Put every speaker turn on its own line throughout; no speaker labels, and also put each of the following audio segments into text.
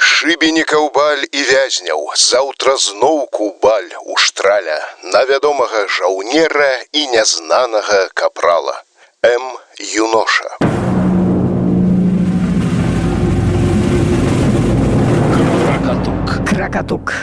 Шыбенікаў баль і вязняў, заўтра зноўку баль у штраля на вядомага жаўнера і нязнанага капрала. М. Юноша.
Кракатук.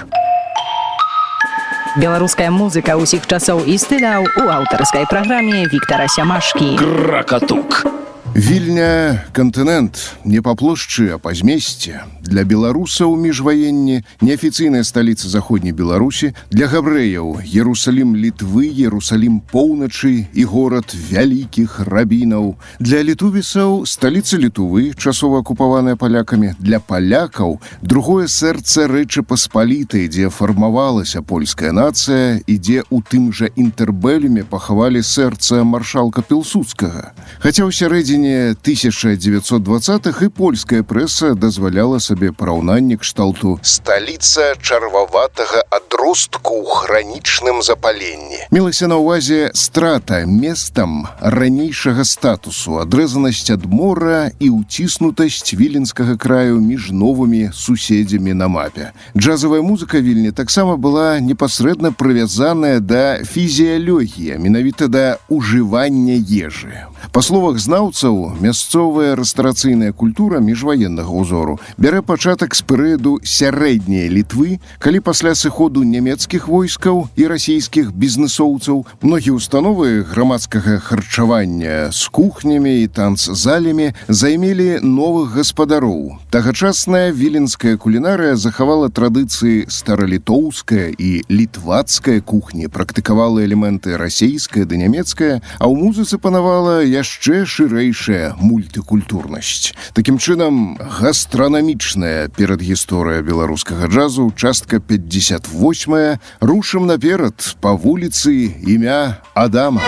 Беларуская музыка ўсіх часоў і стыляў у аўтарскай праграме Віктара Сямашкі.
Кракатук.
Вільня – кантынент, не па плошчы, а па змесце. Для беларусаў міжваенне – неафіцыйная сталіца заходняй Беларусі, для габрэяў – Ерусалім Літвы, Ерусалім поўначы і горад вялікіх рабінаў. Для літувісаў – сталіца Літувы, часова акупаваная палякамі. Для палякаў – другое сэрца Рэчы Паспалітай, дзе фармавалася польская нацыя і дзе ў тым жа інтэрбэлюме пахавалі сэрца маршалка Пілсудскага. Хаця ў сярэдзіне 1920-х і польская прэса дазваляла сабе параўнанне кшталту «сталіца чарваватага адростку ў хранічным запаленні». Мелася на ўвазе страта местам ранейшага статусу, адрэзанасць ад мора і ўціснутасць віленскага краю між новымі суседзямі на мапе. Джазавая музыка Вільні таксама была непасрэдна прывязаная да фізіялогіі, менавіта да ўжывання ежы. Па словах знаўцаў, мясцовая рэстарацыйная культура міжваеннага ўзору бярэ пачатак з перыяду сярэдняй Літвы, калі пасля сыходу нямецкіх войскаў і расійскіх бізнэсоўцаў многія ўстановы грамадскага харчавання з кухнямі і танцзалямі займелі новых гаспадароў. Тагачасная віленская кулінарыя захавала традыцыі старалітоўская і літвацкая кухні, практыкавала элементы расійская ды нямецкая, а ў музыцы панавала яшчэ шырэйшая мультыкультурнасць. Такім чынам, гастранамічная перадгісторыя беларускага джазу, частка 58-я, рушым наперад па вуліцы імя Адама.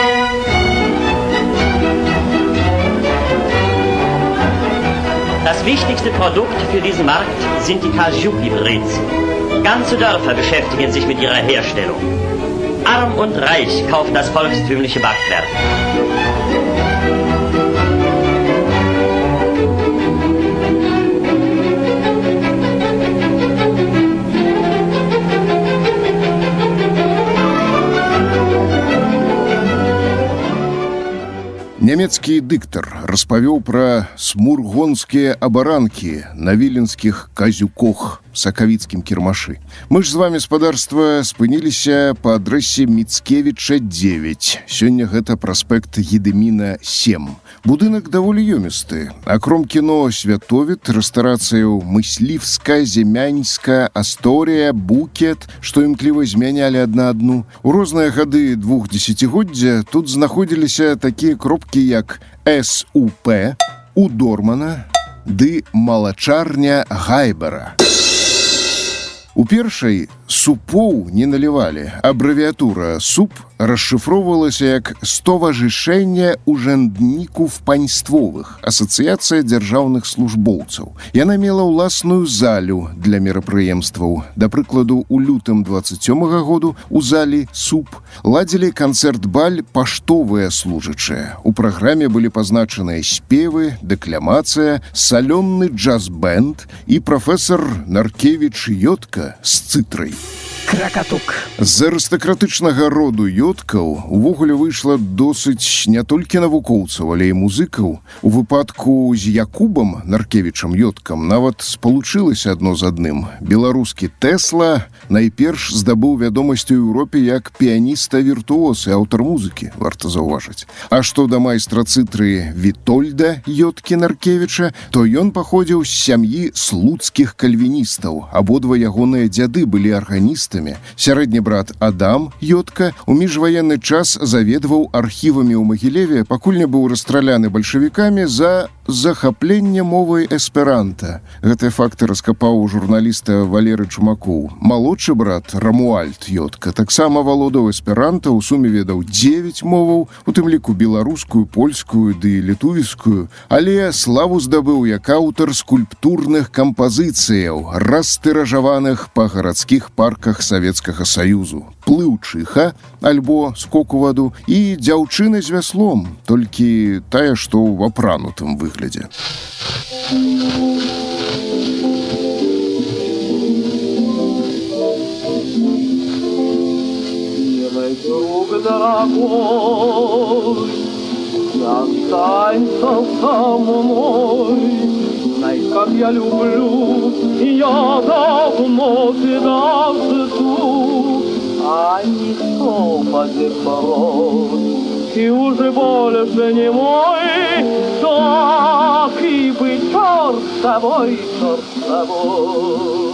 Das wichtigste Produkt für diesen Markt sind die Kasjuki-Brezen. Ganze Dörfer beschäftigen sich mit ihrer Herstellung. Arm und reich kauft das volkstümliche Backwerk.
Нямецкі дыктар распавёў пра смургонскія абаранкі на віленскіх казюкох, сакавіцкім кірмашы. Мы ж з вамі, спадарства, спыніліся па адрэсе Міцкевіча 9. Сёння гэта праспект Гедыміна 7. Будынак даволі ёмісты. Акром кіно «Святовід», рэстарацыяў «Мыслівска», «Земяньска», «Асторія», «Букет», што імкліва змянялі адна адну. У розныя гады двух дзесяцігоддзя тут знаходзіліся такія кропкі, як СУП, у Дормана ды малачарня Гайбера. У першай супоў не налівалі. Абрэвіатура «СУП» расшыфроўвалася як «Стоважышэнне ўжандніку в паньствовых» асацыяцыя дзяржаўных службоўцаў. Яна мела ўласную залю для мерапрыемстваў. Да прыкладу, у лютым 27-го году у залі «СУП» ладзілі канцэрт-баль паштовыя служачыя. У праграме былі пазначаныя спевы, дэкламацыя, салённы джаз-бэнд і прафесар Наркевіч Йотка з цытрай.
Кракатук.
З арыстакратычнага роду Йоткаў увогуле выйшла досыць не толькі навукоўцаў, але і музыкаў. У выпадку з Якубам Наркевічам Йоткам нават спалучылася адно з адным. Беларускі Тэсла найперш здабыў вядомасць у Еўропе як піяніста-віртуоз і аўтар музыкі, варта заўважыць. А што да майстра цытры Вітольда Йоткі Наркевіча, то ён паходзіў з сям'і слуцкіх кальвіністаў. Абодва ягоныя дзяды былі арганістамі. Сярэдні брат Адам Йотка у міжваенны час заведваў архівамі ў Магілеве, пакуль не быў расстраляны бальшавікамі за захапленне мовай эсперанта. Гэтыя факты раскапаў журналіста Валеры Чумакоў. Малодшы брат Рамуальд Йотка таксама валодаў эсперанта, у суме ведаў 9 моваў, у тым ліку беларускую, польскую ды літувіскую, але славу здабыў як аўтар скульптурных кампазіцыяў, растыражаваных па гарадскіх парках Савецкага Саюзу. Плыўчыха, альбо скок у ваду, і дзяўчына з вяслом, толькі тая, што ў апранутым выглядзе.
дорогой, останься со мной. Знай, как я люблю, я давно тебя жду, а никто подет порой, и уже больше не мой. Так и быть, черт с тобой, черт с тобой.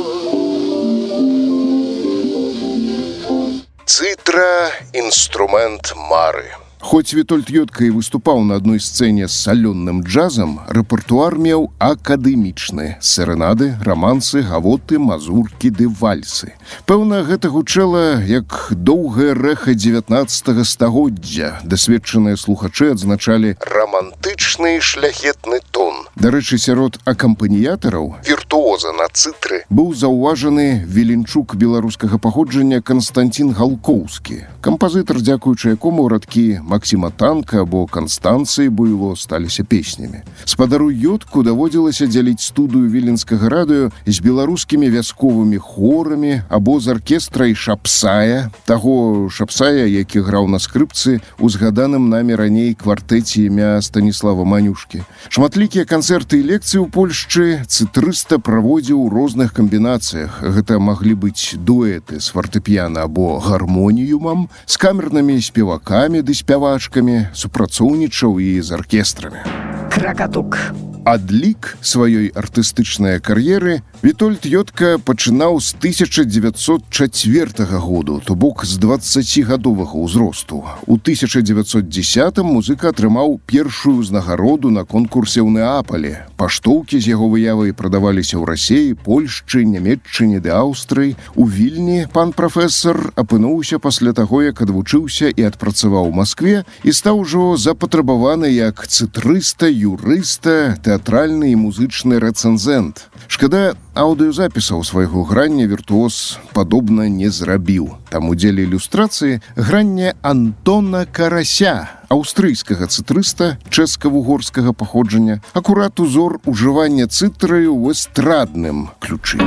Цитра – інструмент мары.
Хоць Вітольд Ёдка і выступаў на адной сцэне з салённым джазам, рэпертуар меў акадэмічны: серэнады, рамансы, гавоты, мазуркі ды вальсы. Пэўна, гэта гучэла як доўгае рэха 19 стагоддзя. Дасведчаныя слухачы адзначалі
рамантычны і шляхетны тон.
Дарэчы, сярод акампаніятараў
Віртуоза на цытры
быў заўважаны веленчук беларускага паходжання Канстантін Галкоўскі. Кампазітар, дзякуючы якому радкі Максіма Танка або Канстанцыі Буйло сталіся песнямі. Спадару Ёдку даводзілася дзяліць студыю віленскага радыё з беларускімі вясковымі хорамі або з аркестрай Шапсая, таго Шапсая, які граў на скрыпцы ў згаданым намі раней квартэце імя Станіслава Манюшкі. Шматлікія канцэрты і лекцыі ў Польшчы цытрыста праводзіў у розных камбінацыях. Гэта маглі быць дуэты з фартэпіяна або гармоніюмам, з камернымі спевакамі ды спявачкамі, супрацоўнічаў і з аркестрамі.
Кракатук.
Адлік сваёй артыстычнай кар'еры Вітольд Ёдка пачынаў з 1904 году, то бок з 20гадовага ўзросту. У 1910 музыка атрымаў першую ўзнагароду на конкурсе ў Неапале. Паштоўкі з яго выявай прадаваліся ў Расіі, Польшчы, Нямецчыне ды Аўстрыі. У Вільні пан прафесар апынуўся пасля таго, як адвучыўся і адпрацаваў у Маскве і стаў ужо запатрабаваны як цытрыста, юрыста, тэатральны і музычны рэцэнзент. Шкада, аўдыёзапісаў свайго грання віртуоз падобна не зрабіў. Там у дзеле ілюстрацыі гранне Антона Карася, аўстрыйскага цытрыста чэшска-вугорскага паходжання, акурат узор ужывання цытры ў эстрадным ключы.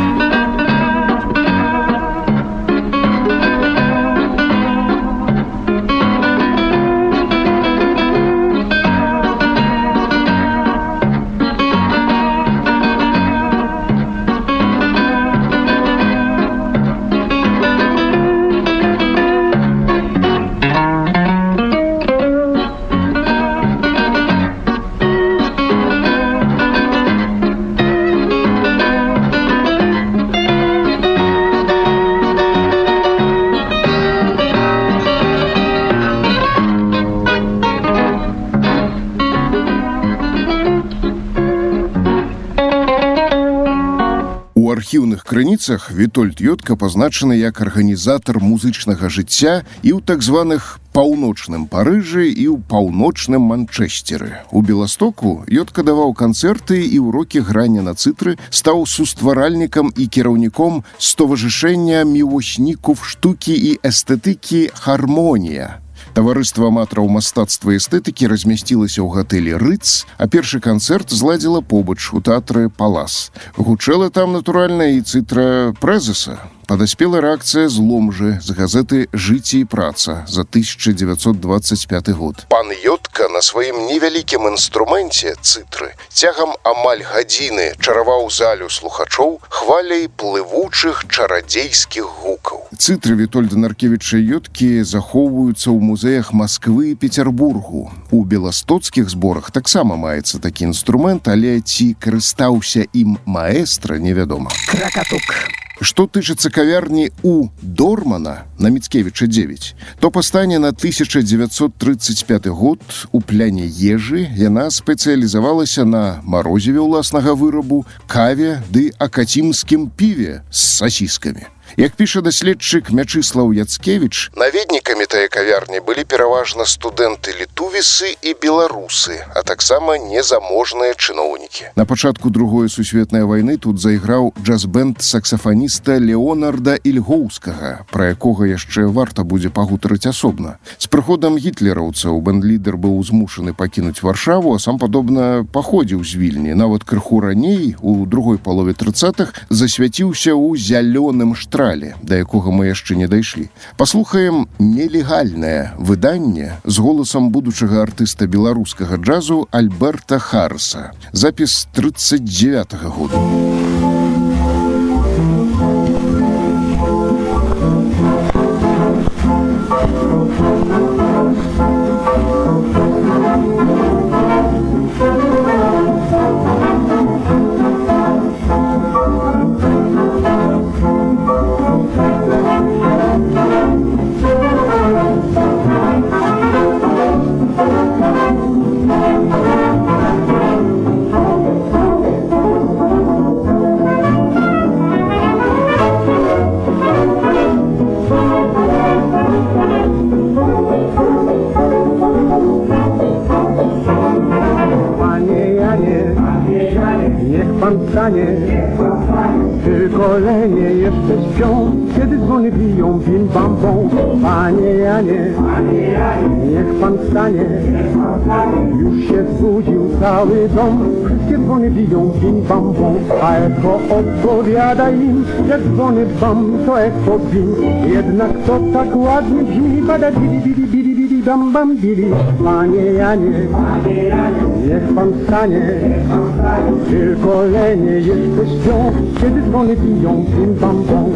У архіўных крыніцах Вітольд Ёдка пазначаны як арганізатар музычнага жыцця і ў так званых паўночным Парыжы і ў паўночным Манчэсцеры. У Беластоку Ёдка даваў канцэрты і ўрокі грання на цытры, стаў сустваральнікам і кіраўніком стоварышэння мілоснікаў штукі і эстэтыкі «Хармонія». Таварыства аматараў мастацтва і эстэтыкі размясцілася ў гатэлі «Рыц», а першы канцэрт зладзіла побач у тэатры «Палас». Гучэла там, натуральна, і цытра Прэзеса. Падаспела рэакцыя з Ломжы, з газеты «Жыцце і праца» за 1925 год.
Пан Ёдка на сваім невялікім інструменце цытры цягам амаль гадзіны чараваў залю слухачоў хваляй плывучых чарадзейскіх гукаў.
Цытры Вітольда Наркевіча Ёдкі захоўваюцца ў музеях Масквы і Пецярбургу. У беластоцкіх зборах таксама маецца такі інструмент, але ці карыстаўся ім маэстра, невядома.
Кракатук.
Што тычыцца кавярні у Дормана на Міцкевіча 9, то па стане на 1935 год у пляне ежы яна спецыялізавалася на марозіве ўласнага вырабу, каве ды акацімскім піве з сасіскамі. Як піша даследчык Мячыслаў Яцкевіч,
наведнікамі тае кавярні былі пераважна студэнты-літувісы і беларусы, а таксама незаможныя чыноўнікі.
На пачатку Другой сусветнай вайны тут зайграў джаз-бэнд саксафаніста Леонарда Ільгоўскага, пра якога яшчэ варта будзе пагутарыць асобна. З прыходам гітлераўцаў бэнд-лідэр быў змушаны пакінуць Варшаву, а сам, падобна, паходзіў з Вільні. Нават крыху раней, у другой палове 30-х, засвяціўся ў зялёным штрафе. «Астрале», да якога мы яшчэ не дайшлі. Паслухаем нелегальнае выданне з голасам будучага артыста беларускага джазу Альберта Харриса. Запіс 39-го году.
Tylko lenie jeszcze śpią, kiedy dzwony biją, bim bam bom. Panie Janie, niech pan wstanie, już się zbudził cały dom. Wszystkie dzwony biją, bim bam bom, a echo odpowiada im, jak dzwony bam, to echo bim. Jednak to tak ładnie brzmi, bada bidi bidi bidi bidi bam bam bidi. Panie Janie, niech pan wstanie, tylko lenie jeszcze śpią, kiedy dzwony biją, bim bam bom.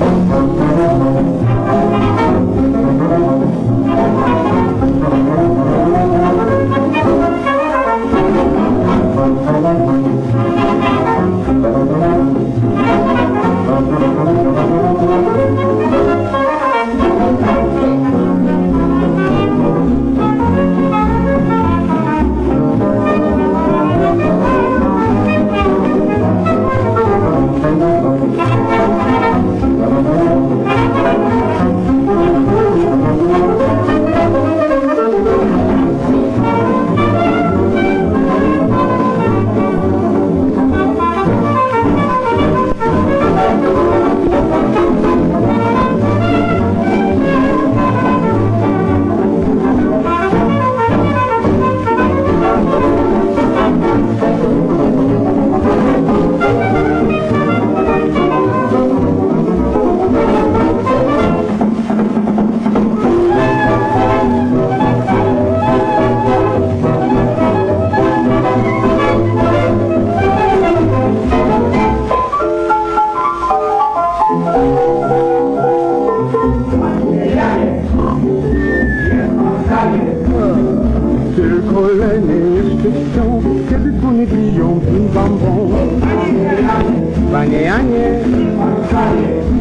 Panie Janie,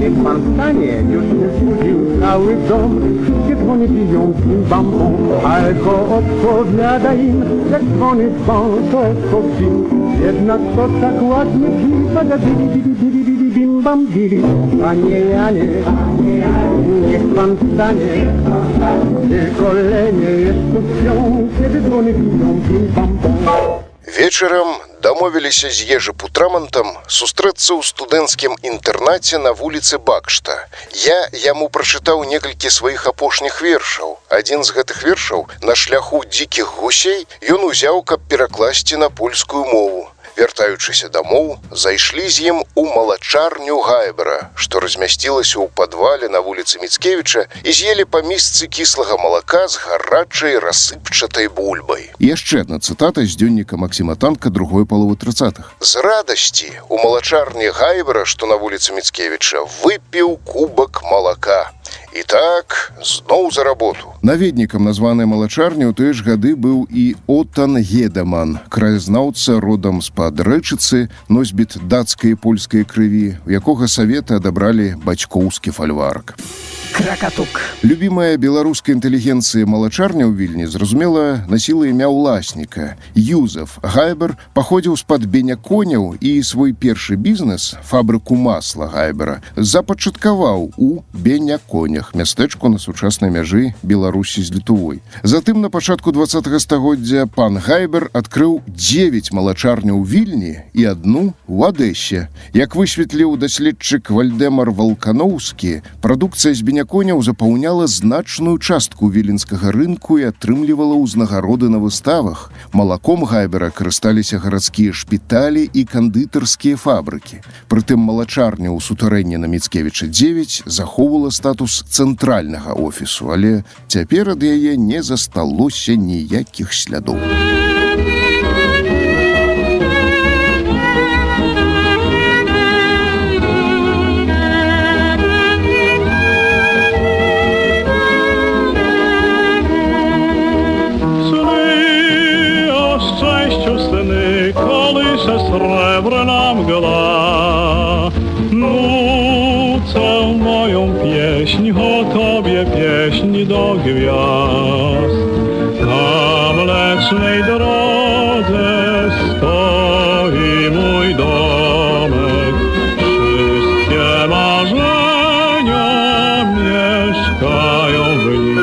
niech pan wstanie, już się zbudził cały dom. Wszystkie dzwony biją bim bam bom, a echo odpowiada im, jak dzwony dzwon, to echo bim. Jednak to tak ładnie brzmi, pada bidi bidi bidi bidi bim bam bidi. Panie Janie, niech pan wstanie, tylko lenie jeszcze śpią, kiedy dzwony biją bim bam bom.
Вечарам дамовіліся з Ежы Путрамантам сустрэцца ў студэнцкім інтэрнаце на вуліцы Бакшта. Я яму прачытаў некалькі сваіх апошніх вершаў. Адзін з гэтых вершаў «На шляху дзікіх гусей» ён узяў, каб перакласці на польскую мову. Вяртаючыся дамоў, зайшлі з ім у малачарню Гайбера, што размясцілася ў падвале на вуліцы Міцкевіча, і з'елі па місцы кіслага малака з гарачай рассыпчатай бульбай.
Яшчэ адна цытата з дзённіка Максіма Танка другой паловы 30-х.
З радасці у малачарні Гайбера, што на вуліцы Міцкевіча, выпіў кубак малака. І так, зноў за работу.
Наведнікам названай малачарні ў тыя ж гады быў і Отан Гедаман, краязнаўца родам з-пад Рэчыцы, носьбіт дацкай і польскай крыві, у якога саветы адабралі бацькоўскі фальварак.
Кракатук.
Любімая беларуская інтэлігенцыя малачарня ў Вільні, зразумела, насіла імя ўласніка. Юзеф Гайбер паходзіў з-пад Беня-коняў і свой першы бізнес, фабрыку масла Гайбера, запачаткаваў у Беня-конях, мястэчку на сучаснай мяжы Беларусі з Літвой. Затым на пачатку 20-го стагоддзя пан Гайбер адкрыў 9 малачарняў у Вільні і адну ў Адэсе. Як высветліў даследчык Вальдэмар Валканоўскі, прадукцыя з Беня мяне коняў запаўняла значную частку віленскага рынку і атрымлівала ўзнагароды на выставах. Малаком Гайбера карысталіся гарадскія шпіталі і кандытарскія фабрыкі. Прытым малачарня ў сутарэнні на Міцкевіча 9 захоўвала статус цэнтральнага офісу, але цяпер ад яе не засталося ніякіх слядоў.
Srebrna mgła nucę moją pieśń, o Tobie pieśń do gwiazd. Na mlecznej drodze stoi mój domek, wszystkie marzenia mieszkają w nim.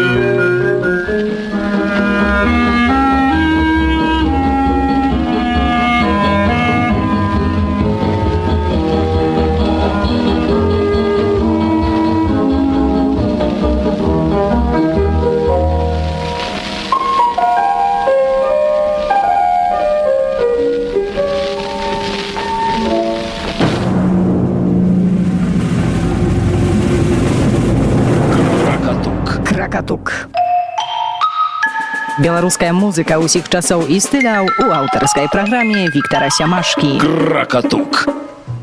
Кракатук. Беларуская музыка ўсіх часоў і стыляў у аўтарскай праграме Віктара Сямашкі.
Кракатук.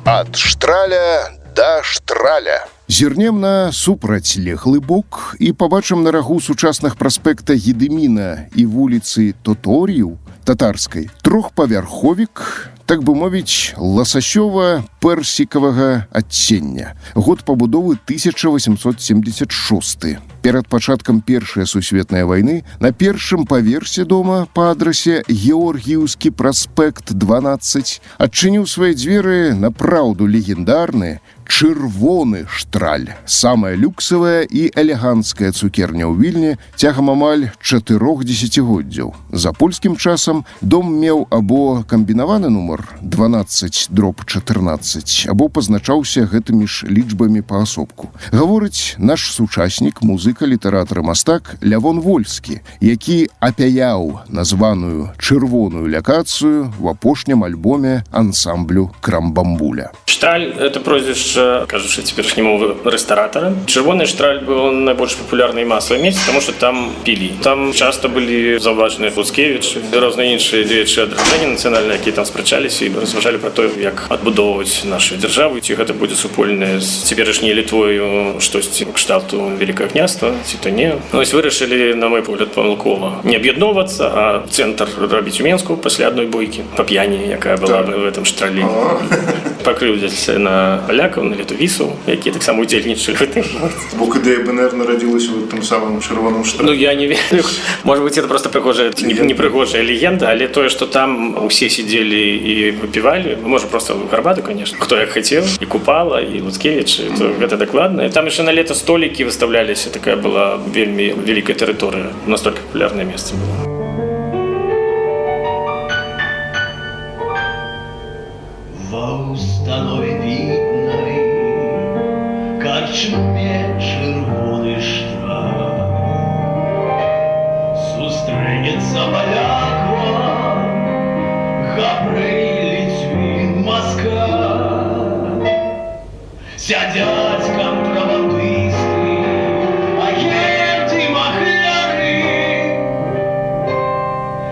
Ад штраля да штраля.
Зірнем на супрацьлеглы бок і пабачым на рагу сучасных праспекта Гедыміна і вуліцы Тоторіў татарскай трохпавярховік, так бы мовіць, ласасёва-персікавага адцення. Год пабудовы 1876. Перад пачаткам Першай сусветнай вайны на першым паверсе дома па адрасе Георгіўскі праспект 12 адчыніў свае дзверы напраўду легендарны чырвоны штраль, самая люксавая і элеганцкая цукерня ў Вільні цягам амаль 4 дзесяцігоддзяў. За польскім часам дом меў або камбінаваны нумар 12/14, або пазначаўся гэтымі ж лічбамі паасобку. Гаворыць наш сучаснік, музыка, літаратар і мастак Лявон Вольскі, які апяяў названую чырвоную лякацыю в апошнім альбоме ансамблю Крамбамбуля.
Штраль – это прозвище, кажучи теперешнему ресторатора. Червоный штраль был наибольш популярный массовый месяц, потому что там пили. Там часто были зауважені Луцкевич і різні інші діячі державні національні, які там сперечалися і розважали про те, як відбудовувати нашу державу, чи це буде супольне з теперішньою Литвою, щось кшталту Великого князства, чи то ні. Ось вирішили, на мій погляд, помилково не об'єднуватися, а центр робити у Мінську після одної бойки по п'яні, яка була в цьому штралі. Покривдяться на поляків, на літовісів, які так само удільничали в тим.
Бо ідея БНР народилась в тим самим червоному штралі.
Ну, я не верю. Может быть, это просто пригожая, не пригожая легенда, але то, что там все сидели и выпивали, может, просто Горбату, конечно, кто як хотел, и Купала, и Луцкевич, это докладно. И там еще на лето столики выставлялись, и такая была вельми великая территория, настолько популярное место было.
В установе видной карчме червоный штраль зустрінеться поляква, Габрей, Литвин, Москва. Сядять контрабандисты, агенты, махляры,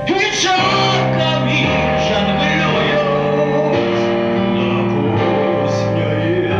и чарками жонглюют на позднее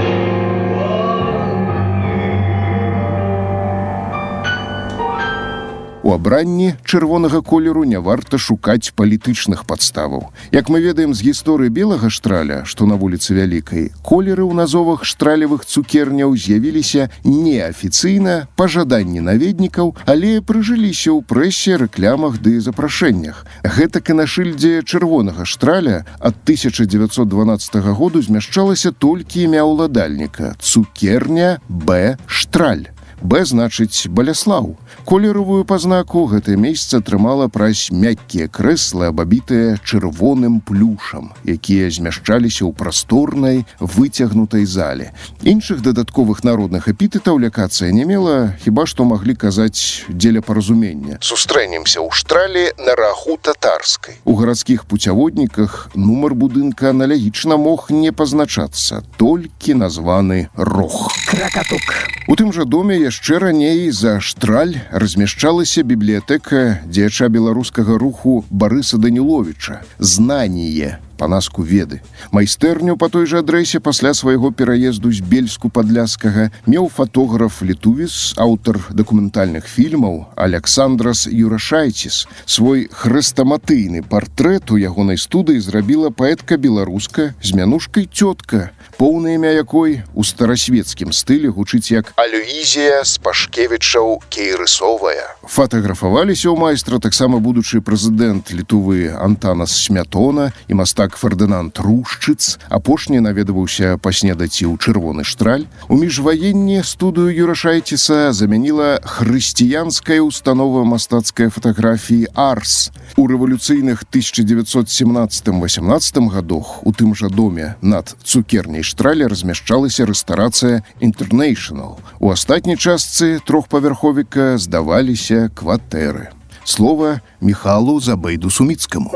У абранні чырвонага колеру не варта шукаць палітычных падставаў. Як мы ведаем з гісторыі белага штраля, што на вуліцы Вялікай, колеры ў назовах штралевых цукерняў з'явіліся неафіцыйна, па жаданні наведнікаў, але прыжыліся ў прэсе, рэклямах ды запрашэннях. Гэтак і на шыльдзе чырвонага штраля ад 1912 году змяшчалася толькі імя ўладальніка – цукерня Б. Штраль. Б значыць Баляслаў. Колеравую пазнаку гэтае месца атрымала праз мяккія крэслы, абабітыя чырвоным плюшам, якія змяшчаліся ў прасторнай, выцягнутай зале. Іншых дадатковых народных эпітэтаў лякацыя не мела, хіба што маглі казаць дзеля паразумення.
Сустрэнемся ў Штралі на рагу татарскай.
У гарадскіх пуцяводніках нумар будынка аналагічна мог не пазначацца, толькі названы рог.
Кракатук.
У тым жа доме яшчэ раней за Штраль размяшчалася бібліятэка дзеяча беларускага руху Барыса Даніловіча «Знанне», па-наску веды. Майстэрню па той жа адрэсе пасля свайго пераезду з Бельску-Падляскага меў фотограф-літувіс, аўтар дакументальных фільмаў Аляксандрас Юрашайціс. Свой хрэстаматыйны партрэт у ягонай студыі зрабіла паэтка беларуска з мянушкай Цётка, поўнае імя якой у старасвецкім стылі гучыць як
Алюізія з Пашкевічаў Кейрысовая.
Фатаграфаваліся ў майстра таксама будучы прэзідэнт Літувы Антанас Смятона і мастак Фердынанд Рушчыц. Апошні наведаваўся паснедаці ў Чырвоны Штраль. У міжваенне студыю Юрашайціса замяніла хрысціянская установа мастацкай фатаграфіі «Арс». У рэвалюцыйных 1917-18 гадах у тым жа доме над цукерняй Штраля размяшчалася рэстарацыя «Інтэрнэйшнл». У астатняй частцы трохпавярховіка здаваліся кватэры. Слова Міхалу Забейду Суміцкаму.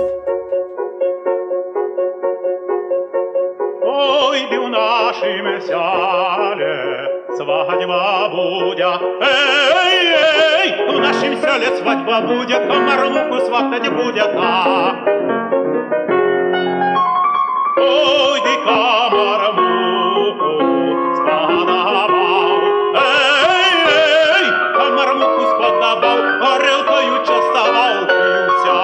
Ой, в нашем селе свадьба будет. Эй, в нашем селе свадьба будет, комарлуку сватать будет. Ой, ты комарлуку сподобал. Эй, комарлуку сподобал, горелкою частовал, пился.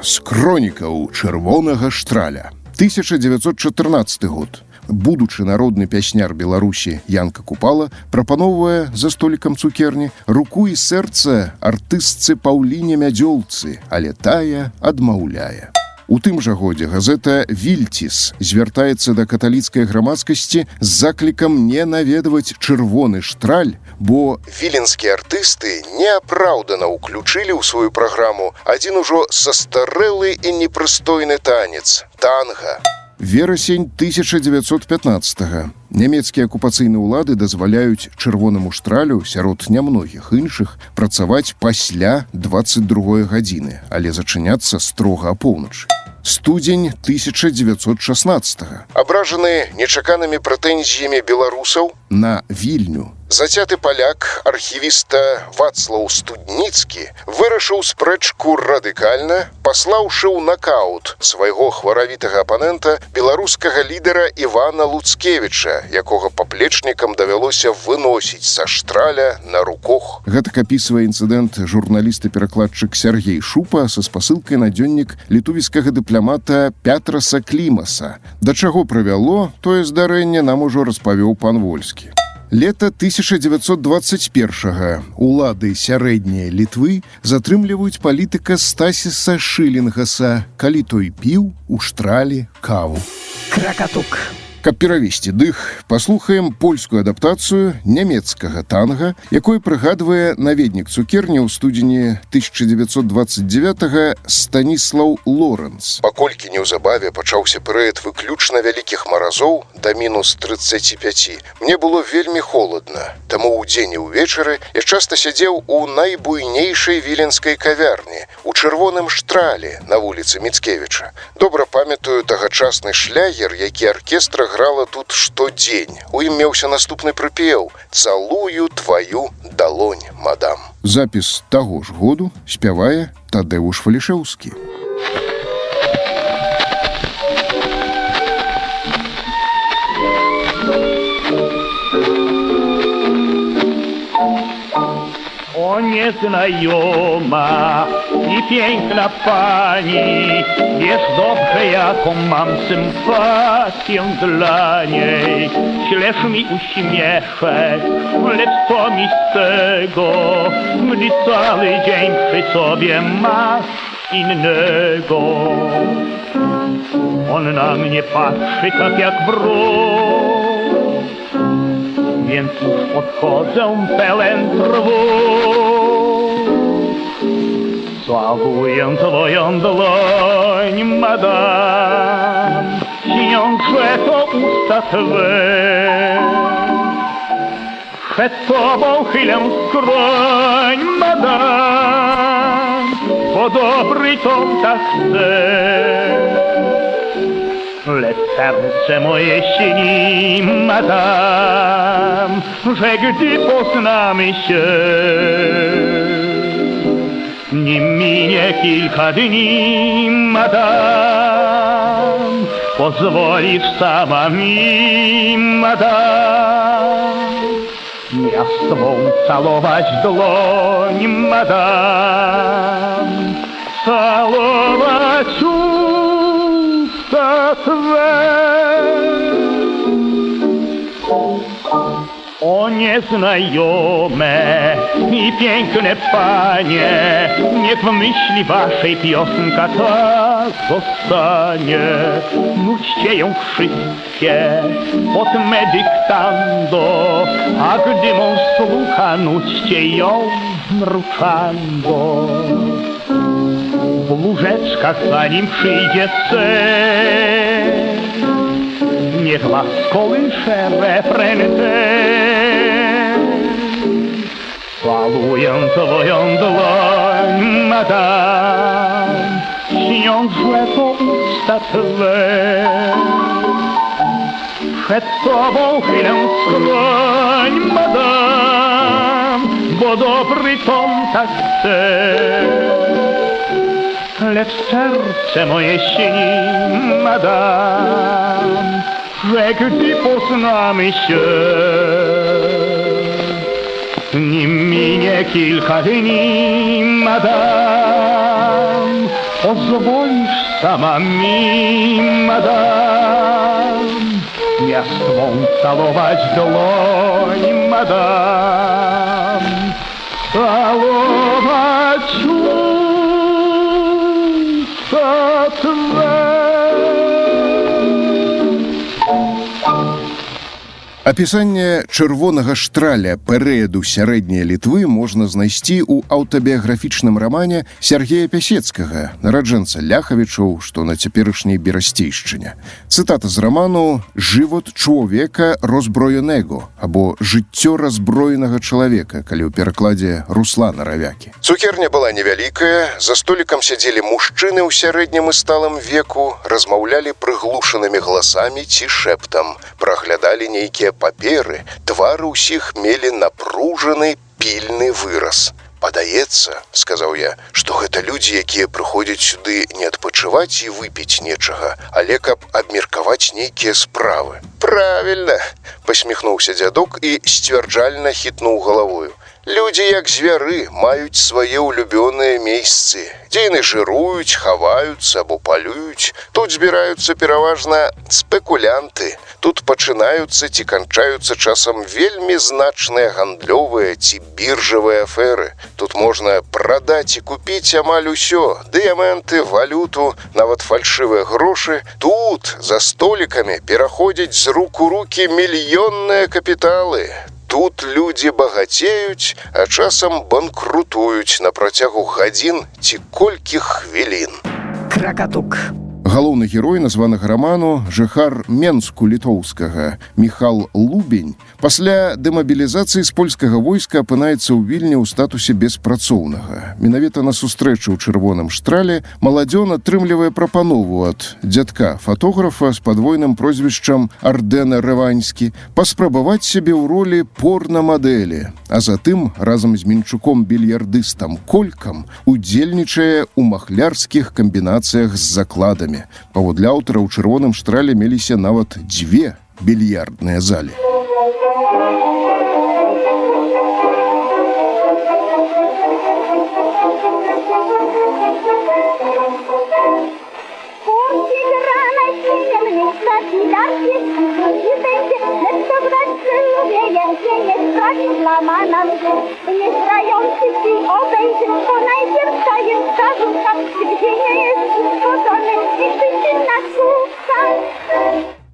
З хронікаў Чырвонага Штраля. 1914 год. Будучы народны пясняр Беларусі Янка Купала прапаноўвае за столікам цукерні руку і сэрца артыстцы Паўліне Мядзёлцы, але тая адмаўляе. У тым жа годзе газета «Вільціс» звяртаецца да каталіцкай грамадскасці з заклікам не наведваць Чырвоны Штраль, бо
віленскія артысты неапраўдана ўключылі ў сваю праграму адзін ужо састарэлы і непрыстойны танец – танга.
Верасень 1915-го. Нямецкія акупацыйныя ўлады дазваляюць Чырвонаму Штралю сярод нямногіх іншых працаваць пасля 22 гадзіны, але зачыняцца строга апоўначы. Студзень 1916-го.
Абражаны нечаканымі прэтэнзіямі беларусаў
на Вільню.
Зацяты паляк, архівіста Вацлаў Студніцкі, вырашыў спрэчку радыкальна, паслаўшы ў накаут свайго хваравітага апанента беларускага лідара Івана Луцкевіча, якога паплечнікам давялося выносіць са Штраля на руках.
Гэтак апісвае інцыдэнт журналіст і перакладчык Сергей Шупа са спасылкай на дзённік літувіцкага дыпламата Пятраса Клімаса. Да чаго прывяло тое здарэнне, нам ужо распавёў пан Вольскі. Лета 1921-го. Улады сярэдняй Літвы затрымліваюць палітыка Стасіса Шылінгаса, калі той піў у Штралі каву.
Кракатук.
Каб перавесці дых, паслухаем польскую адаптацыю нямецкага танга, якой прыгадвае наведнік цукерні ў студзені 1929-го Станіслаў Лорэнц.
Паколькі неўзабаве пачаўся перыяд выключна вялікіх маразоў да мінус 35, мне было вельмі холадна. Таму ўдзень і ўвечары я часта сядзеў у найбуйнейшай віленскай кавярні, у Чырвоным Штралі на вуліцы Міцкевіча. Добра памятаю тагачасны шлягер, які аркестра грала тут штодзень. У ім меўся наступны прыпеў «Цалую тваю далонь, мадам».
Запіс таго ж году спявае Тадэуш Валішэўскі.
O nieznajoma i piękna pani, wiesz dobrze, jaką mam sympatię dla niej. Ślesz mi uśmieszek, lecz co mi z tego, gdy cały dzień przy sobie masz innego. On na mnie patrzy tak jak wróg, więc już podchodzę pełen trwóg. Całuję twoją dłoń, madam, śniące to usta twe. Przed tobą chylę skroń, madam, bo dobry to tak chce. Lecz serce moje śni, madam, że gdy poznamy się, nim minie kilka dni, madam, pozwolisz sama mi, madam, miastwą całować dłoń, madam, całować usta twe. O nieznajome i piękne panie, niech w myśli waszej piosenka ta zostanie. Nućcie ją wszystkie pod me dyktando, a gdy mąż słucha, nućcie ją mruczando. W łóżeczkach zanim przyjdzie sen, niech was kołysze refren ten. Całuję twoją dłoń, madam, śniąc, że to usta twe. Przed tobą chylę skroń, madam, bo dobry ton tak chce. Lecz serce moje śni, madam, że gdy poznamy się, nim minie kilka dni, madam, pozwolisz sama mi, madam, miastwą całować dłoń, madam, całować usta twe.
Апісанне чырвонага штраля перыяду сярэдняй Літвы можна знайсці ў аўтабіяграфічным рамане Сергея Пясецкага, нараджэнца Ляхавічоў, што на цяперашняй Берасцейшчыне. Цытата з раману «Жывот чалавека розброенего» або «Жыццё разброенага чалавека», калі ў перакладзе Руслана Равякі.
Цукерня была невялікая, за столікам сядзелі мужчыны ў сярэднім і сталым веку, размаўлялі прыглушанымі галасамі ці шэптам, праглядалі нейкія паперы, твары ўсіх мелі напружаны, пільны выраз. «Падаецца, — сказаў я, — што гэта людзі, якія прыходзяць сюды не адпачываць і выпіць нечага, але каб абмеркаваць нейкія справы». «Правільна! — посміхнуўся дзядок і сцвярджальна хітнуў галавою. Людзі, як звяры, маюць свае ўлюбёныя месцы, дзе яны жыруюць, хаваюцца або палююць. Тут збіраюцца пераважна спекулянты. Тут пачынаюцца ці канчаюцца часам вельмі значныя гандлёвыя ці біржавыя аферы. Тут можна прадаць і купіць амаль усё: дыяманты, валюту, нават фальшывыя грошы. Тут за столікамі пераходзяць з рук у рукі мільённыя капіталы. Тут людзі багацеюць, а часам банкрутуюць на працягу гадзін ці колькіх хвілін».
Кракатук.
Галоўны герой названага раману жыхар Менску літоўскага Міхал Лубень пасля дэмабілізацыі з польскага войска апынаецца ў Вільні ў статусе беспрацоўнага. Менавіта на сустрэчу ў чырвоным штрале маладзён атрымлівае прапанову ад дзядка фатографа з падвойным прозвішчам Ардена Рэваньскі паспрабаваць сябе ў ролі порна-мадэлі, а затым разам з мінчуком-більярдыстам Колькам удзельнічае ў махлярскіх камбінацыях з закладамі. Паводле аўтара ў чырвоным штрале меліся нават 2 більярдныя залі.
Dla mama nam nie grający ci obejrzeć, bo najpierw daję zarzucam, gdzie nie jest uszkodzony i przyczyna słucha.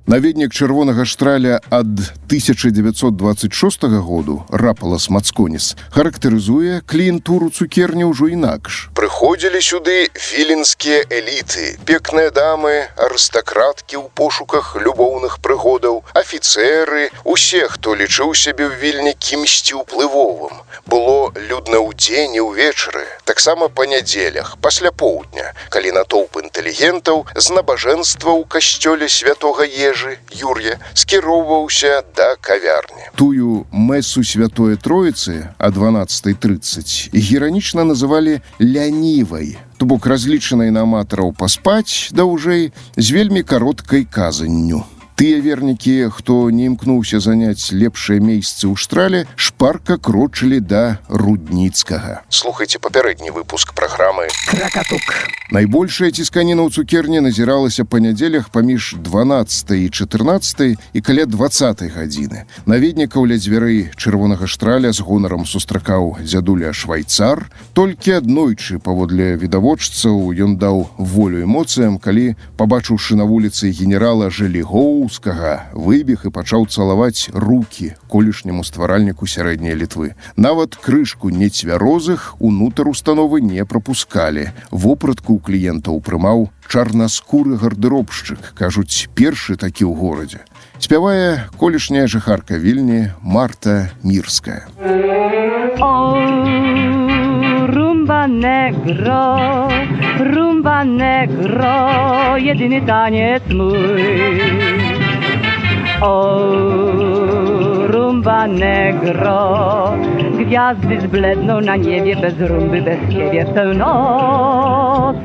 Наведнік чырвонага штраля ад 1926 году Рапалас Мацконіс характарызуе кліентуру цукерні ўжо інакш.
Прыходзілі сюды віленскія эліты, пекныя дамы, арыстакраткі ў пошуках любоўных прыгодаў, афіцэры, усе, хто лічыў сябе ў Вільні кімсьці ўплывовым. Было людна ўдзень і ўвечары, таксама па нядзелях, пасля поўдня, калі натоўп інтэлігентаў з набажэнства ў касцёле святога Ежы Юр'я скіроўваўся да кавярні.
Тую мэсу Святое Троіцы о 12:30 іранічна называлі лянівай, то бок разлічанай на аматараў паспаць, да ўжэй з вельмі кароткай казанню. Тыя вернікі, хто не імкнуўся заняць лепшае месцы ў штрале, шпарка крочылі да Рудніцкага.
Слухайце папярэдні выпуск праграмы
Кракатук.
Найбольшая цісканіна ў цукерні назіралася па нядзелях паміж 12 і 14 і каля 20 гадзіны. Наведнікаў ля дзвярэй чырвонага штраля з гонарам сустракаў дзядуля Швайцар. Толькі аднойчы паводле відавочцаў ён даў волю эмоцыям, калі, пабачыўшы на вуліцы генерала Желігоў, выбег і пачаў цалаваць рукі колішняму стваральніку сярэдняй Літвы. Нават крышку нецвярозых унутр установы не прапускалі. Вопратку ў кліентаў прымаў чарнаскуры гардэробшчык, кажуць, першы такі ў горадзе. Спявае колішняя жыхарка Вільні Марта Мірская.
Rumba negro, jedyny taniec mój. O, rumba negro, gwiazdy zbledną na niebie, bez rumby, bez ciebie w tę noc.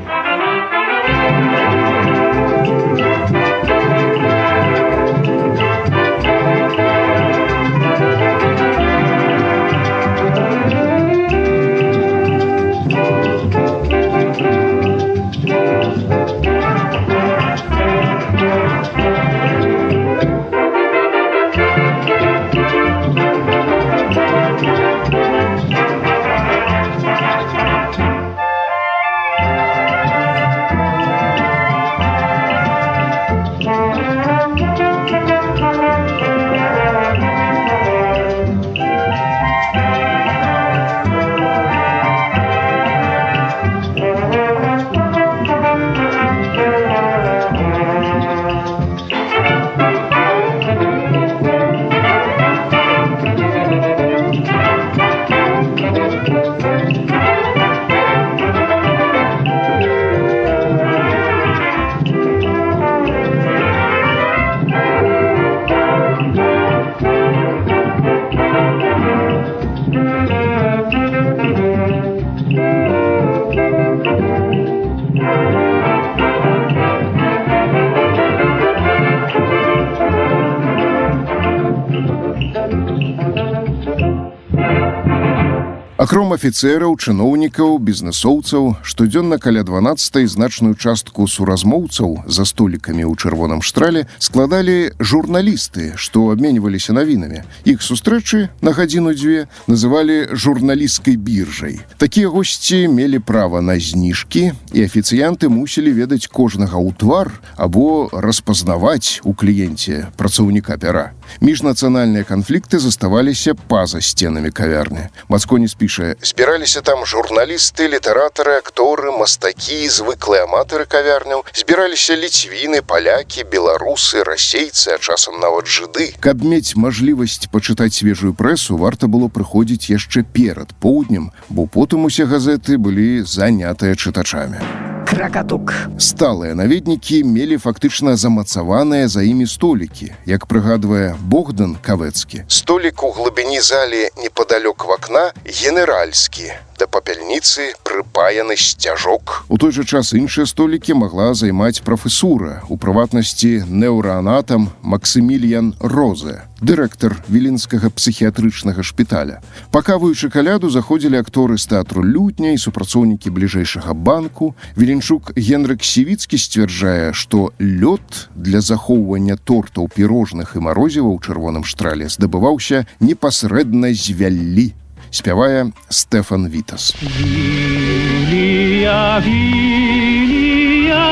Акром афіцэраў, чыноўнікаў, бізнэсоўцаў, штодзённа каля 12 значную частку суразмоўцаў за столікамі ў чырвоным штрале складалі журналісты, што абменьваліся навінамі. Іх сустрэчы на гадзіну-дзве называлі журналісцкай біржай. Такія госці мелі права на зніжкі, і афіцыянты мусілі ведаць кожнага ў твар або распазнаваць у кліенце працаўніка пяра. Міжнацыянальныя канфлікты заставаліся па-за сценамі кавярні. Мацконіс піша:
збіраліся там журналісты, літаратары, акторы, мастакі, звыклыя аматары кавярняў, збіраліся ліцвіны, палякі, беларусы, расейцы, а часам нават жыды.
Каб мець мажлівасць пачытаць свежую прэсу, варта было прыходзіць яшчэ перад поўднем, бо потым усе газеты былі занятыя чытачамі.
Кракатук.
Сталыя наведнікі мелі фактычна замацаваныя за імі столікі, як прыгадвае Богдан Кавэцкі.
Столік у глыбіні залі непадалёк вакна генеральскі. Да папяльніцы прыпаяны сцяжок.
У той жа час іншыя столікі магла займаць прафесура, у прыватнасці неўраанатам Максіміліян Розе, дырэктар віленскага псіхіятрычнага шпіталя. Пакаваючы каляду заходзілі акторы з тэатру «Лютня» і супрацоўнікі бліжэйшага банку. Віленчук Генрык Сівіцкі сцвярджае, што лёд для захоўвання тортаў, пірожных і марозіва ў Чырвоным штрале здабываўся непасрэдна з вяллі. Спявае Стэфан Вітас.
Вілія, Вілія,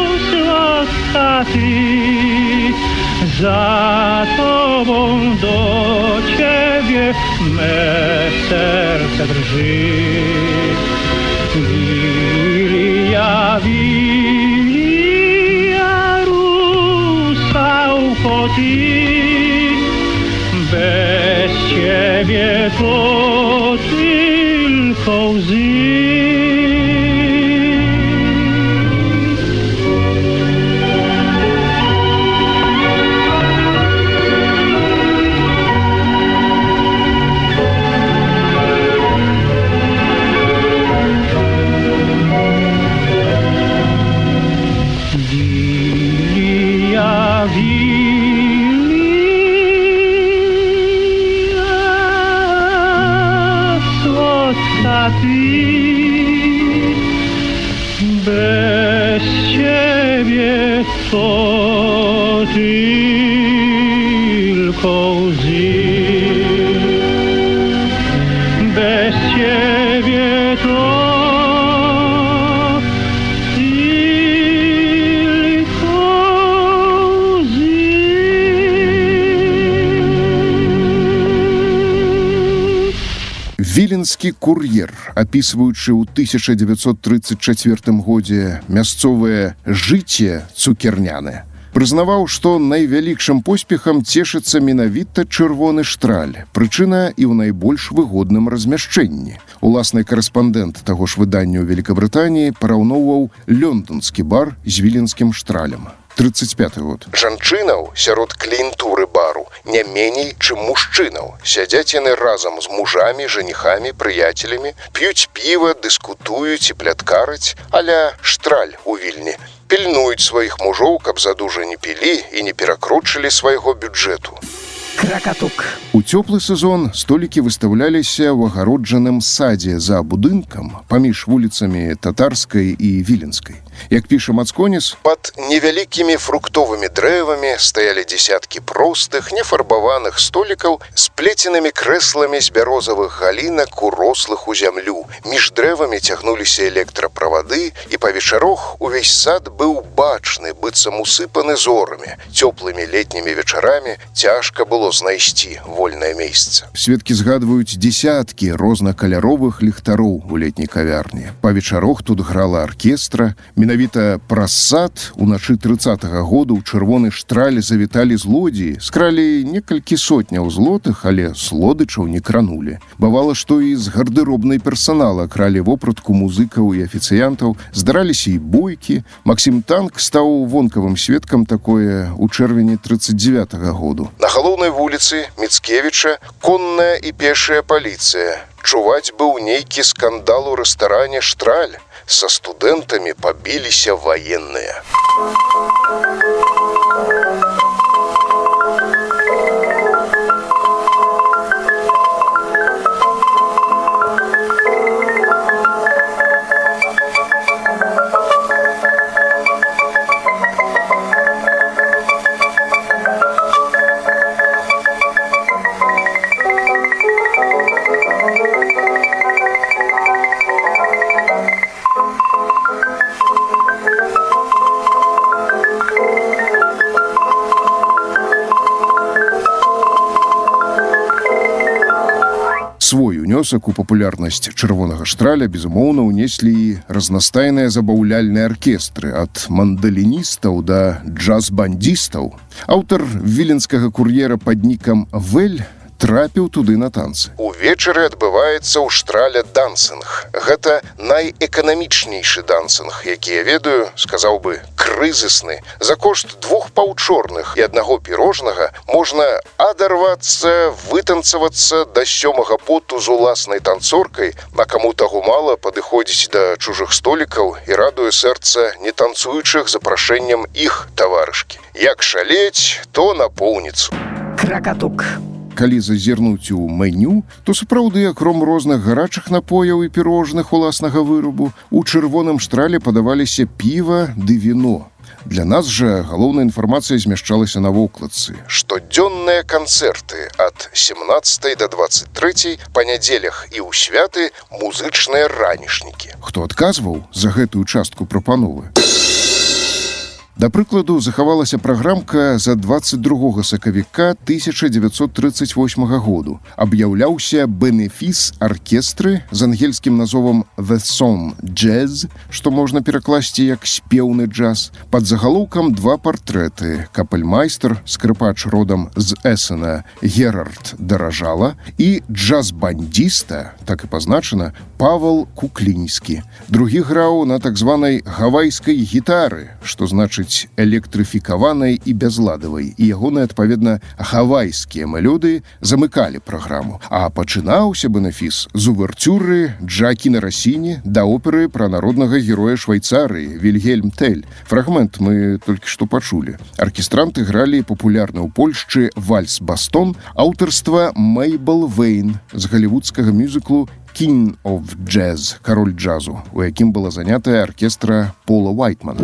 осла ty, za tobą do ciebie me serce drży. Wilia, wilia, rusałko ty, bez ciebie to tylko łzy. Bez ciebie to tylko łzy. Bez ciebie to tylko łzy.
Віленскі кур'ер, апісваючы ў 1934 годзе мясцовае жыцце цукерняне, прызнаваў, што найвялікшым поспехам цешыцца менавіта Чырвоны штраль, прычына і ў найбольш выгодным размяшчэнні. Уласны карэспандэнт таго ж выдання ў Великабрытаніі параўноўваў лёнданскі бар з віленскім штралем. 35 год.
Жанчынаў сярод кліентуры бару не меней, чым мужчынаў. Сядзяць яны разам з мужамі, жаніхамі, прыяцелямі, п'юць піва, дыскутуюць і пляткараць, аля штраль у Вільні. Пільнуюць сваіх мужоў, каб задужа не пілі і не перакручылі свайго бюджэту.
Кракатук.
У цёплы сезон столікі выстаўляліся ў агароджаным садзе за будынкам паміж вуліцамі Татарскай і Віленскай. Як піша Мацконіс,
пад невялікімі фруктовымі дрэвамі стаялі дзесяткі простых, нефарбаваных столікаў з плеценымі крэсламі з бярозавых галінак, урослых у зямлю. Між дрэвамі цягнуліся электраправады, і па вечарах увесь сад быў бачны, быццам усыпаны зорамі. Цёплымі летнімі вечарамі цяжка было знайсці вольнае месца.
Сведкі згадваюць дзесяткі рознакаляровых ліхтароў у летняй кавярні. Па вечарах тут грала аркестра. Менавіта праз сад уначы 30-го года ў Чырвоны штраль завіталі злодзеі, скралі некалькі сотняў злотых, але слодычаў не кранулі. Бывала, што і з гардыробнай персанала кралі вопратку музыкаў і афіцыянтаў, здараліся і бойкі. Максім Танк стаў вонкавым сведкам такое ў чэрвені 39-го году.
На галоўнай вуліцы Міцкевіча конная і пешая паліцыя. Чуваць быў нейкі скандал у рэстаране «Штраль». Са студэнтамі пабіліся ваенныя.
Свой унёсак у папулярнасць Чырвонага штраля, безумоўна, унеслі і разнастайныя забаўляльныя аркестры, ад мандаліністаў да джаз-бандістаў. Аўтар віленскага кур'ера пад нікам Вель трапіў туды на танцы.
Увечары адбываецца ў штрале дансинг. Гэта найэканамічнейшы дансинг, які я ведаю, сказаў бы, крызісны. За кошт 2 паўчорных і 1 пірожнага можна адарвацца, вытанцавацца да 7-га поту з уласнай танцоркай, а каму таго мала падыходзіць да чужых столікаў і радуе сэрца нетанцуючых запрашэннем іх таварышкі. Як шалець, то на поўніцу.
Кракатук.
Калі зазірнуць у меню, то сапраўды, акром розных гарачых напояў і пірожных уласнага вырабу, у чырвоным штрале падаваліся піва ды віно. Для нас жа галоўная інфармацыя змяшчалася на вокладцы.
Штодзённыя канцэрты ад 17 до 23, па нядзелях і ў святы музычныя ранішнікі.
Хто адказваў за гэтую частку прапановы? Да прыкладу, захавалася праграмка за 22 сакавіка 1938 году. Аб'яўляўся бенефіс аркестры з ангельскім назовам «The Song Jazz», што можна перакласці як «спеўны джаз». Пад загалоўкам 2 партрэты. Капельмайстер, скрыпач родам з Эссена Герард Даражала і джаз-бандіста, так і пазначана, Павел Куклінскі. Другі граў на так званай гавайскай гітары, што значыць электрыфікаванай і бязладавай, і ягоныя, адпаведна, гавайскія мелодыі замыкалі праграму. А пачынаўся бенефіс з увертюры Джоакіна Рассіні да оперы пра народнага героя Швайцарыі Вільгельм Тель. Фрагмент мы толькі што пачулі. Аркестранты гралі папулярны ў Польшчы вальс-бастон аўтарства Мэйбл Вейн з галівудскага мюзіклу «King of Jazz», «Кароль джазу», у якім была занятая аркестра Пола Уайтмана.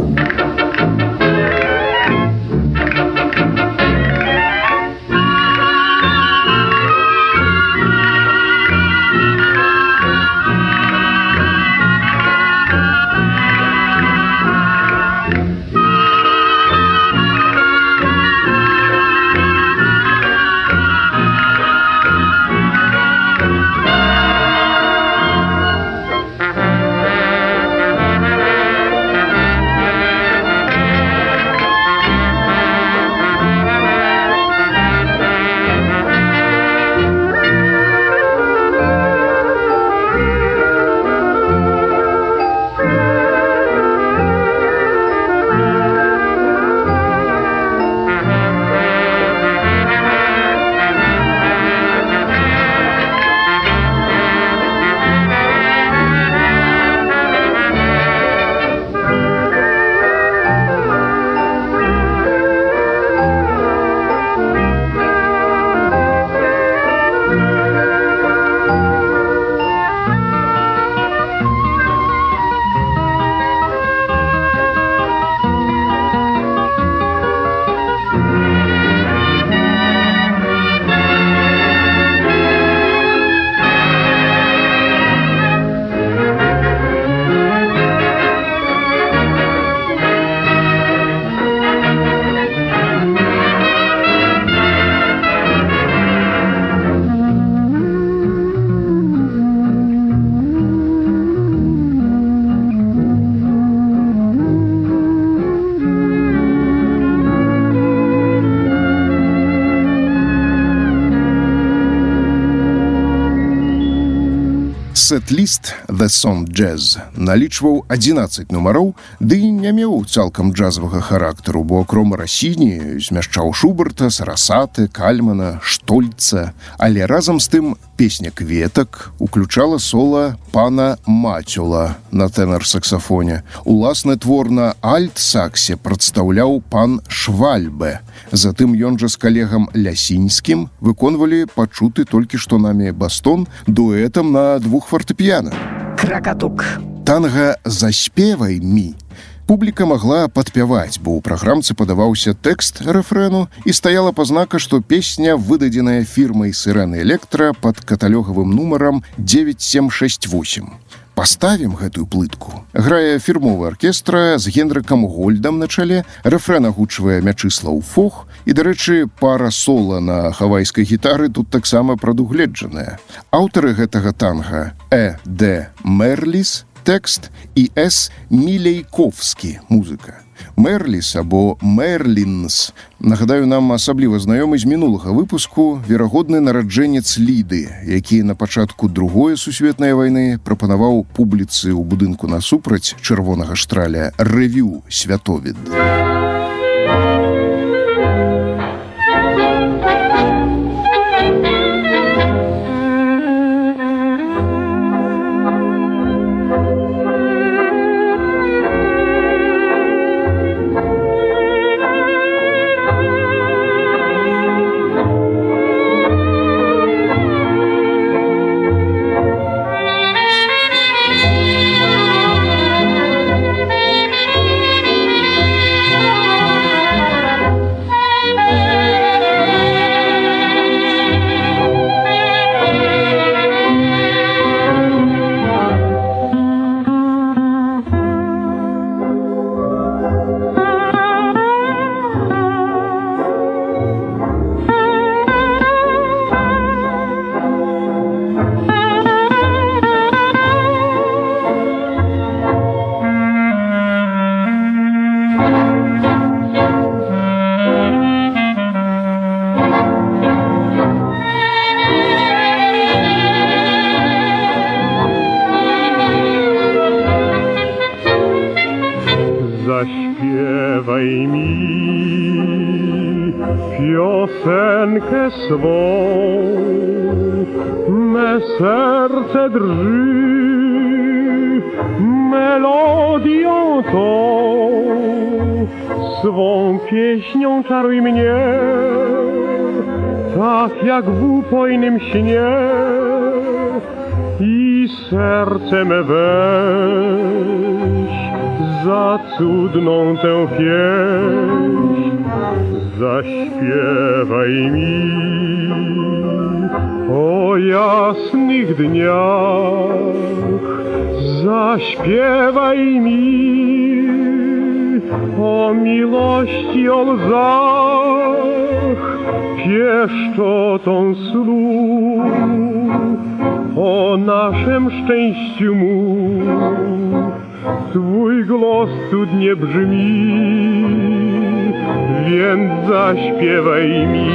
Сет-ліст «The Song Jazz» налічваў 11 нумароў, ды не меў цалкам джазавага характару, бо акром Рассіні змяшчаў Шуберта, Сарасаты, Кальмана, Штольца. Але разам з тым песня «Кветак» уключала сола пана Мацюла на тэнар-саксафоне. Уласны твор на альт-саксе прадстаўляў пан Швальбе. Затым ён жа з калегам Лясінскім выконвалі пачуты толькі што намі бастон дуэтам на 2 фартэпіяна.
Кракатук.
Танга «Заспевай ми» публіка магла падпяваць, бо ў праграмцы падаваўся тэкст рэфрэну і стаяла пазнака, што песня выдадзеная фірмай «Сірэна Электра» пад каталёгавым нумарам 9768. Паставім гэтую плытку. Грае фірмовы аркестра з Генрыкам Гольдам на чале, рэфрэн агучвае Мячыслаў Фох, і, дарэчы, пара сола на хавайскай гітары тут таксама прадугледжаная. Аўтары гэтага танга Д. Мерліс, тэкст, і С. Мілейковскі, музыка. Мерліс або Мерлінс, нагадаю, нам асабліва знаёмы з мінулага выпуску, верагодны нараджэнец Ліды, які на пачатку Другой сусветнай вайны прапанаваў публіцы ў будынку насупраць чырвонага штраля рэвю «Святовід».
Zaśpiewaj mi piosenkę swą, me serce drży melodią tą, swą pieśnią czaruj mnie, tak jak w upojnym śnie, i serce me weź za cudną tę pieśń. Zaśpiewaj mi o jasnych dniach, zaśpiewaj mi o miłości, o łzach, pieszczotą snu, o naszym szczęściu mu. Twój głos cudnie brzmi, więc zaśpiewaj mi.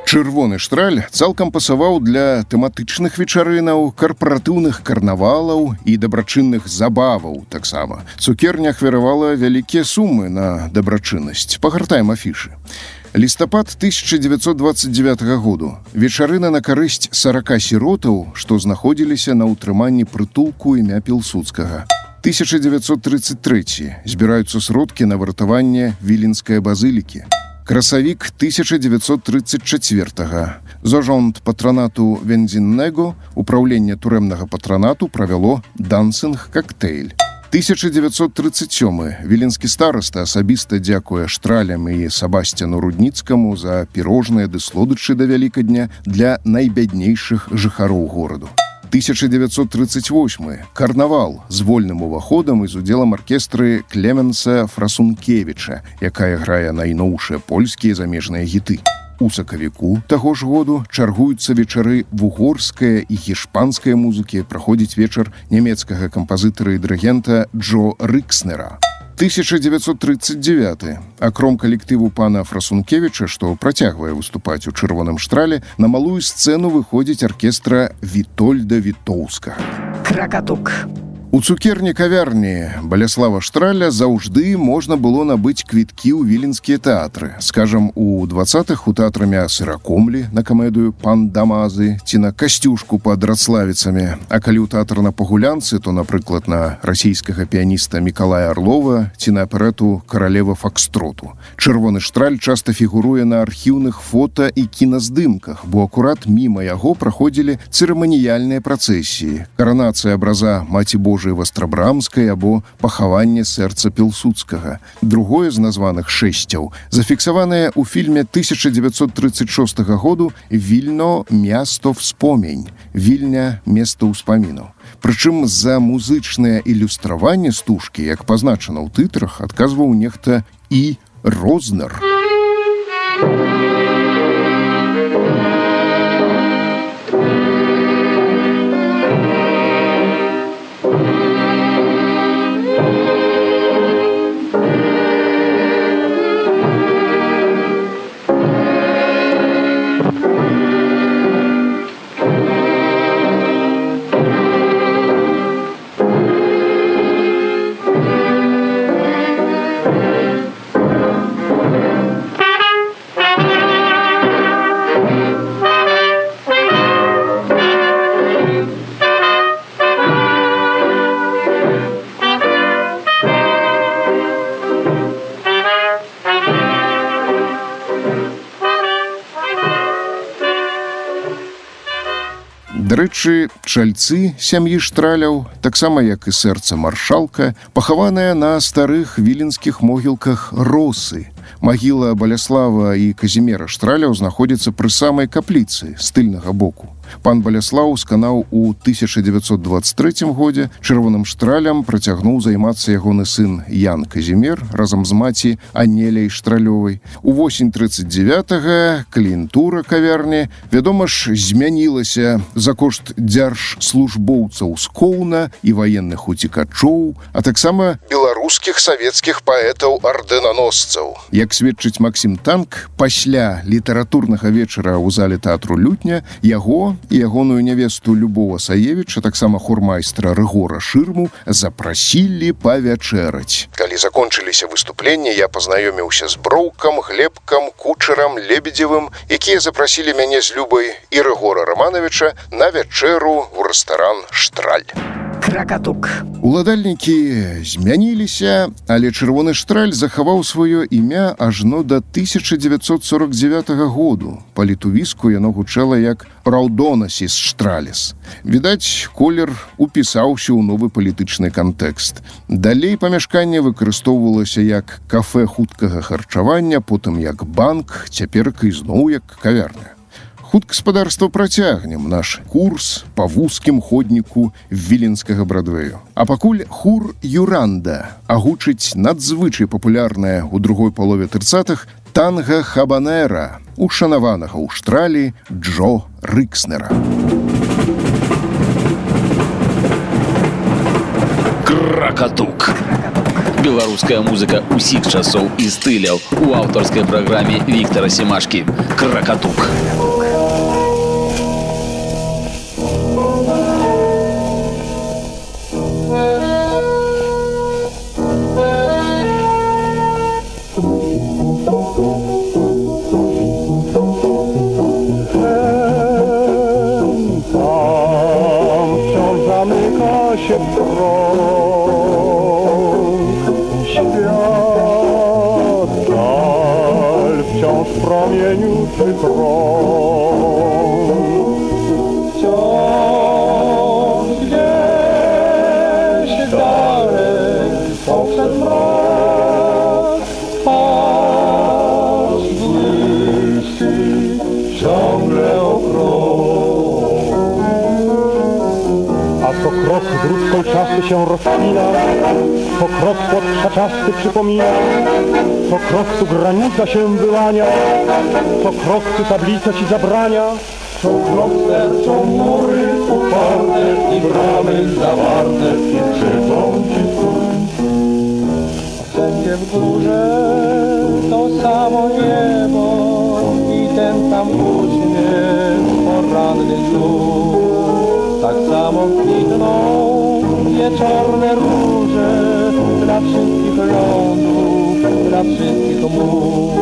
Чырвоны штраль цалкам пасаваў для тэматычных вечарынаў, карпаратыўных карнавалаў і дабрачынных забаваў таксама. Цукерня ахвяравала вялікія сумы на дабрачыннасць. Пагартаем афішы. Лістапад 1929 году. Вечарына на карысць 40 сіротаў, што знаходзіліся на ўтрыманні прытулку імя Пілсудскага. 1933. Збіраюцца сродкі на выратаванне Віленскай базылікі. Красавік 1934. Зажонт патранату Вензіннего, управленне турэмнага патранату правяло дансінг-кактэйль. 1937. Віленскі стараста асабіста дзякуе штралям і Сабасцяну Рудніцкаму за пірожныя ды слодычы да Вялікадня для найбяднейшых жыхароў гораду. 1938. Карнавал з вольным уваходам і з удзелам аркестры Клеменса Фрасункевіча, якая грае найноўшыя польскія замежныя гіты. У сакавіку таго ж году чаргуюцца вечары вугорская і гішпанская музыкі, праходзіць вечар нямецкага кампазітара і дырыгента Джо Рыкснера. 1939. Акром калектыву пана Фрасункевіча, што працягвае выступаць у чырвоным штрале, на малую сцэну выходзіць аркестра Вітольда Вітоўскага.
Кракатук.
У цукерні-кавярні Баляслава Штраля заўжды можна было набыць квіткі ў віленскія тэатры. Скажам, у 20-х у тэатрамі Сыракомлі на камедыю «Пан Дамазы» ці на «Касцюшку пад Рацлавіцамі». А калі ў тэатр на Пагулянцы, то, напрыклад, на расійскага піяніста Мікалая Арлова ці на аперэту «Каралева Факстроту». Чырвоны штраль часта фігуруе на архіўных фота і кіназдымках, бо акурат міма яго праходзілі цырыманіяльныя працэсіі. Каранацыя абраза Маці Божай Вастрабрамскай або пахаванне сэрца Пілсудскага. Другое з названых шэсцяў зафіксаванае ў фільме 1936 году «Вільно – място вспомень» – «Вільня – место ўспаміну». Прычым за музычнае ілюстраванне стужкі, як пазначана ў тытрах, адказваў нехта І. Рознер. Дарэчы, чальцы сям'і Штраляў, таксама як і сэрца маршалка, пахаваныя на старых віленскіх могілках Росы. Магіла Баляслава і Казімера Штраляў знаходзіцца пры самай капліцы з тыльнага боку. Пан Баляслаў сканаў у 1923 годзе, чырвоным штралем працягнуў займацца ягоны сын Ян Казімер разам з маці Анеляй Штралёвай. Увосень 39-га кліентура кавярні, вядома ж, змянілася за кошт дзяржслужбоўцаў з Коўна і ваенных уцекачоў, а таксама
беларускіх савецкіх паэтаў-ардэнаносцаў.
Як сведчыць Максім Танк, пасля літаратурнага вечара ў зале тэатру Лютня яго і ягоную нявесту Любова Саевіча, таксама хормайстра Рыгора Шырму, запрасілі павячэраць.
Калі закончыліся выступленні, я пазнаёміўся з Броўкам, Глебкам, Кучарам, Лебедзевым, якія запрасілі мяне з Любай і Рыгора Рамановича на вячэру ў рэстаран «Штраль».
Кракатук.
Уладальнікі змяніліся, але чырвоны штраль захаваў сваё імя ажно да 1949 году. Па літувіску яно гучала як «Раўдонасіс Штраліс». Відаць, колер упісаўся ў новы палітычны кантэкст. Далей памяшканне выкарыстоўвалася як кафэ хуткага харчавання, потым як банк, цяпер ізноў як кавярня. Хутгаспадарства працягнем наш курс па вузкім ходніку віленскага Брадвею. А пакуль хур «Юранда» агучыць надзвычай папулярная ў другой палове 30-х танга «Хабанера» ушанаванага ў Штралі Джо Рыкснера.
Кракатук. Беларуская музыка усіх часоў і стыляў у аўтарскай праграме Віктара Семашкі. Кракатук.
Promieniuszy krąg wciąż gdzieś dalej poprzez mrok aż błyszczy ciągle okrąg. A co krok drut kolczasty się rozpina, co krok płot krzaczasty przypomina, co krok tu granica się wyłania, co krok tu tablica ci zabrania, co krok serczą mury uparte i bramy zawarte i krzyczą ci stój. wszędzie w górze to samo niebo i ten sam uśmiech poranny znów. Tak samo kwitną wieczorne róże dla wszystkich lądów, dla wszystkich mórz.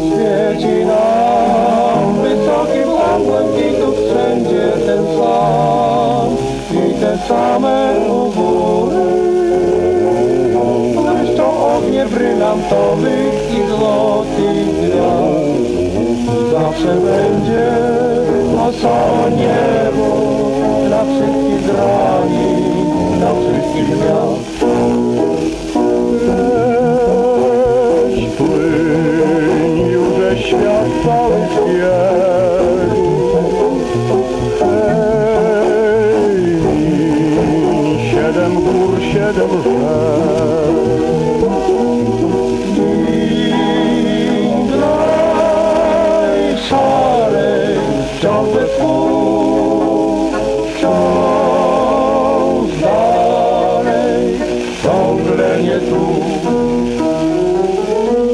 Świeci nam wysokim sam błękitów wszędzie ten sam i te same u góry. Błyszczą ognie brylantowych i złotych gwiazd. Zawsze będzie to samo niebo dla wszystkich granic, dla wszystkich gwiazd. Weź płyń już świat cały zbiegł. Hej, 7 gór, 7 rzek. Inglaj szarej, wciąż bez słów, wciąż dalej, ciągle nie tu.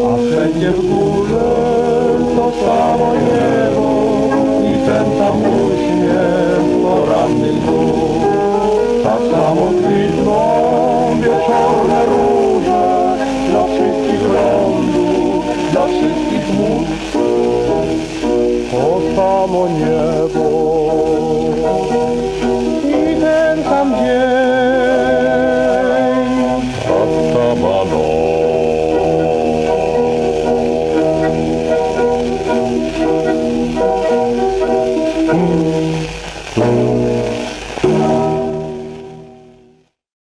A wszędzie w górze to samo niebo i ten sam uśmiech poranny znów. Tak samo kwitną wieczorne róże dla wszystkich lądów, dla wszystkich mórz. To samo niebo i ten sam dzień.